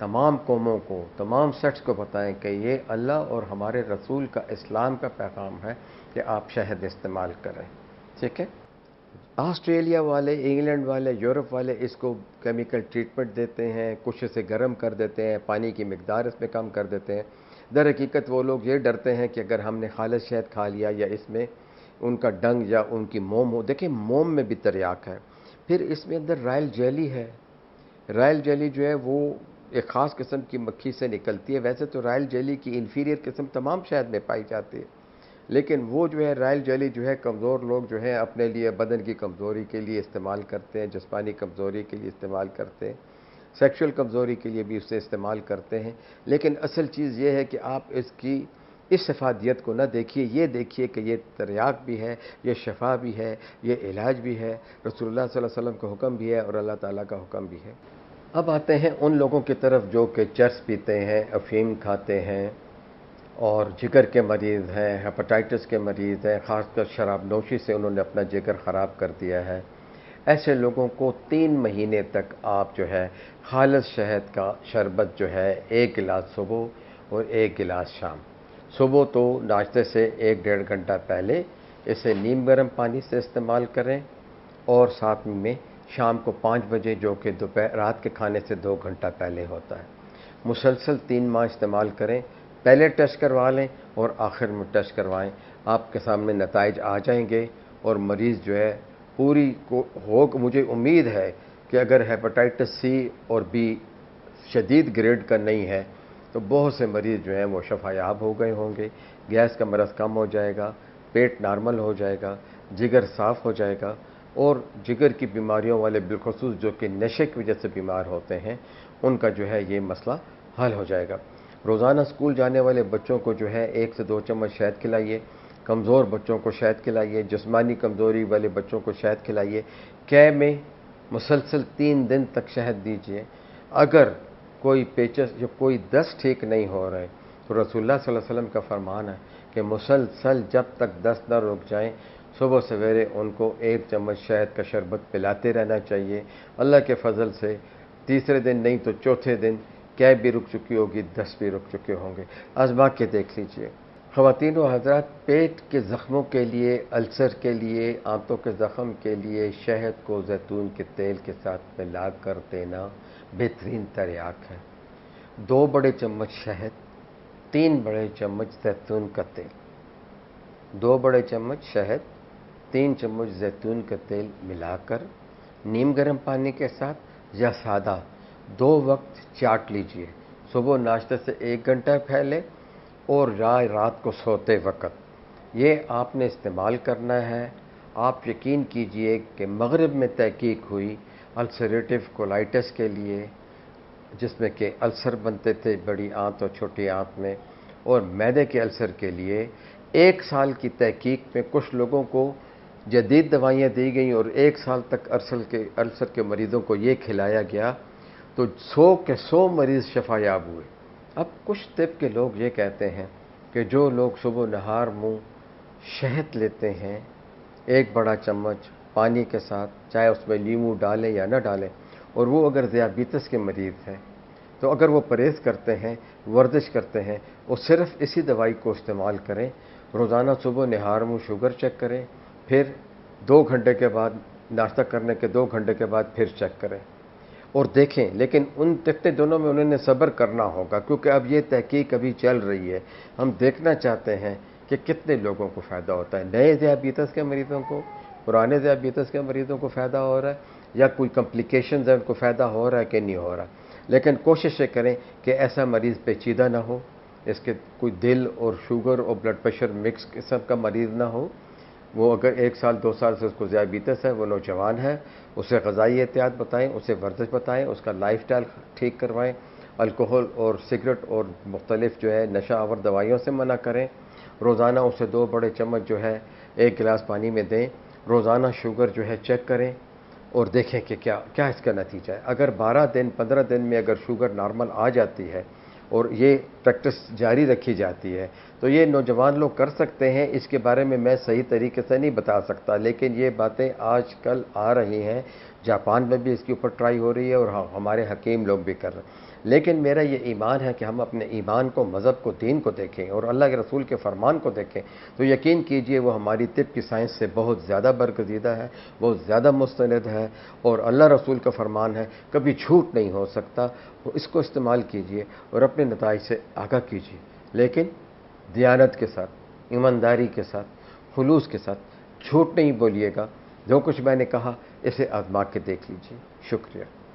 تمام قوموں کو، تمام سیکٹس کو بتائیں کہ یہ اللہ اور ہمارے رسول کا، اسلام کا پیغام ہے کہ آپ شہد استعمال کریں. ٹھیک ہے. آسٹریلیا والے، انگلینڈ والے، یورپ والے اس کو کیمیکل ٹریٹمنٹ دیتے ہیں، کچھ اسے گرم کر دیتے ہیں، پانی کی مقدار اس میں کم کر دیتے ہیں. در حقیقت وہ لوگ یہ ڈرتے ہیں کہ اگر ہم نے خالص شہد کھا لیا یا اس میں ان کا ڈنگ یا ان کی موم ہو. دیکھیں موم میں بھی تریاک ہے. پھر اس میں اندر رائل جیلی ہے. رائل جیلی جو ہے وہ ایک خاص قسم کی مکھی سے نکلتی ہے. ویسے تو رائل جیلی کی انفیریئر قسم تمام شہد میں پائی جاتی ہے، لیکن وہ جو ہے رائل جیلی جو ہے کمزور لوگ جو ہے اپنے لیے بدن کی کمزوری کے لیے استعمال کرتے ہیں، جسمانی کمزوری کے لیے استعمال کرتے ہیں، سیکشل کمزوری کے لیے بھی اسے استعمال کرتے ہیں. لیکن اصل چیز یہ ہے کہ آپ اس کی اس افادیت کو نہ دیکھیے، یہ دیکھیے کہ یہ تریاک بھی ہے، یہ شفا بھی ہے، یہ علاج بھی ہے، رسول اللہ صلی اللہ علیہ وسلم کا حکم بھی ہے اور اللہ تعالیٰ کا حکم بھی ہے. اب آتے ہیں ان لوگوں کی طرف جو کہ چرس پیتے ہیں، افیم کھاتے ہیں اور جگر کے مریض ہیں، ہیپاٹائٹس کے مریض ہیں، خاص کر شراب نوشی سے انہوں نے اپنا جگر خراب کر دیا ہے. ایسے لوگوں کو 3 مہینے تک آپ جو ہے خالص شہد کا شربت جو ہے 1 گلاس صبح اور 1 گلاس شام. صبح تو ناشتے سے 1-1.5 گھنٹہ پہلے اسے نیم گرم پانی سے استعمال کریں، اور ساتھ میں شام کو 5 بجے جو کہ دوپہر رات کے کھانے سے 2 گھنٹہ پہلے ہوتا ہے. مسلسل 3 ماہ استعمال کریں. پہلے ٹیسٹ کروا لیں اور آخر میں ٹیسٹ کروائیں. آپ کے سامنے نتائج آ جائیں گے اور مریض جو ہے مجھے امید ہے کہ اگر ہیپاٹائٹس سی اور بی شدید گریڈ کا نہیں ہے تو بہت سے مریض جو ہیں وہ شفا یاب ہو گئے ہوں گے. گیس کا مرض کم ہو جائے گا، پیٹ نارمل ہو جائے گا، جگر صاف ہو جائے گا، اور جگر کی بیماریوں والے بالخصوص جو کہ نشے کی وجہ سے بیمار ہوتے ہیں ان کا جو ہے یہ مسئلہ حل ہو جائے گا. روزانہ اسکول جانے والے بچوں کو جو ہے 1 سے 2 چمچ شہد کھلائیے. کمزور بچوں کو شہد کھلائیے، جسمانی کمزوری والے بچوں کو شہد کھلائیے. کہہ میں مسلسل 3 دن تک شہد دیجیے. اگر کوئی پیچس یا کوئی دست ٹھیک نہیں ہو رہے تو رسول اللہ صلی اللہ علیہ وسلم کا فرمان ہے کہ مسلسل جب تک دست نہ رک جائیں صبح سویرے ان کو 1 چمچ شہد کا شربت پلاتے رہنا چاہیے. اللہ کے فضل سے تیسرے دن نہیں تو چوتھے دن کیب بھی رک چکی ہوگی، دست بھی رک چکے ہوں گے. آزما کے دیکھ لیجئے. خواتین و حضرات، پیٹ کے زخموں کے لیے، السر کے لیے، آنتوں کے زخم کے لیے شہد کو زیتون کے تیل کے ساتھ ملا کر دینا بہترین تریاک ہے. 2 بڑے چمچ شہد، 3 بڑے چمچ زیتون کا تیل. 2 بڑے چمچ شہد، 3 چمچ زیتون کا تیل ملا کر نیم گرم پانی کے ساتھ یا سادہ 2 وقت چاٹ لیجئے. صبح ناشتے سے 1 گھنٹہ پہلے اور رات کو سوتے وقت. یہ آپ نے استعمال کرنا ہے. آپ یقین کیجئے کہ مغرب میں تحقیق ہوئی السریٹو کولائٹس کے لیے، جس میں کہ السر بنتے تھے بڑی آنت اور چھوٹی آنت میں، اور معدے کے السر کے لیے 1 سال کی تحقیق میں کچھ لوگوں کو جدید دوائیاں دی گئیں اور 1 سال تک السر کے مریضوں کو یہ کھلایا گیا تو 100 کے 100 مریض شفا یاب ہوئے. اب کچھ طب کے لوگ یہ کہتے ہیں کہ جو لوگ صبح نہار منہ شہد لیتے ہیں 1 بڑا چمچ پانی کے ساتھ، چاہے اس میں لیمو ڈالیں یا نہ ڈالیں، اور وہ اگر ذیابیطس کے مریض ہیں تو اگر وہ پرہیز کرتے ہیں، ورزش کرتے ہیں، وہ صرف اسی دوائی کو استعمال کریں. روزانہ صبح نہار منہ شوگر چیک کریں، پھر 2 گھنٹے کے بعد، ناشتہ کرنے کے 2 گھنٹے کے بعد پھر چیک کریں اور دیکھیں. لیکن ان تکتے دونوں میں انہوں نے صبر کرنا ہوگا، کیونکہ اب یہ تحقیق ابھی چل رہی ہے. ہم دیکھنا چاہتے ہیں کہ کتنے لوگوں کو فائدہ ہوتا ہے. نئے ذیابیطس کے مریضوں کو، پرانے ذیابیطس کے مریضوں کو فائدہ ہو رہا ہے، یا کوئی کمپلیکیشنز ہیں ان کو فائدہ ہو رہا ہے کہ نہیں ہو رہا. لیکن کوشش کریں کہ ایسا مریض پیچیدہ نہ ہو، اس کے کوئی دل اور شوگر اور بلڈ پریشر مکس قسم کا مریض نہ ہو. وہ اگر 1 سال 2 سال سے اس کو ذیابیطس ہے، وہ نوجوان ہے، اسے غذائی احتیاط بتائیں، اسے ورزش بتائیں، اس کا لائف سٹائل ٹھیک کروائیں. الکوہل اور سگریٹ اور مختلف جو ہے نشہ آور دوائیوں سے منع کریں. روزانہ اسے 2 بڑے چمچ جو ہے 1 گلاس پانی میں دیں. روزانہ شوگر جو ہے چیک کریں اور دیکھیں کہ کیا اس کا نتیجہ ہے. اگر 12 دن 15 دن میں اگر شوگر نارمل آ جاتی ہے اور یہ پریکٹس جاری رکھی جاتی ہے تو یہ نوجوان لوگ کر سکتے ہیں. اس کے بارے میں میں صحیح طریقے سے نہیں بتا سکتا، لیکن یہ باتیں آج کل آ رہی ہیں. جاپان میں بھی اس کے اوپر ٹرائی ہو رہی ہے اور ہمارے حکیم لوگ بھی کر رہے ہیں. لیکن میرا یہ ایمان ہے کہ ہم اپنے ایمان کو، مذہب کو، دین کو دیکھیں اور اللہ کے رسول کے فرمان کو دیکھیں تو یقین کیجئے وہ ہماری طب کی سائنس سے بہت زیادہ برگزیدہ ہے، بہت زیادہ مستند ہے، اور اللہ رسول کا فرمان ہے کبھی جھوٹ نہیں ہو سکتا۔ اس کو استعمال کیجئے اور اپنے نتائج سے آگاہ کیجئے، لیکن دیانت کے ساتھ، ایمانداری کے ساتھ، خلوص کے ساتھ۔ جھوٹ نہیں بولیے گا۔ جو کچھ میں نے کہا اسے آزما کے دیکھ لیجئے۔ شکریہ۔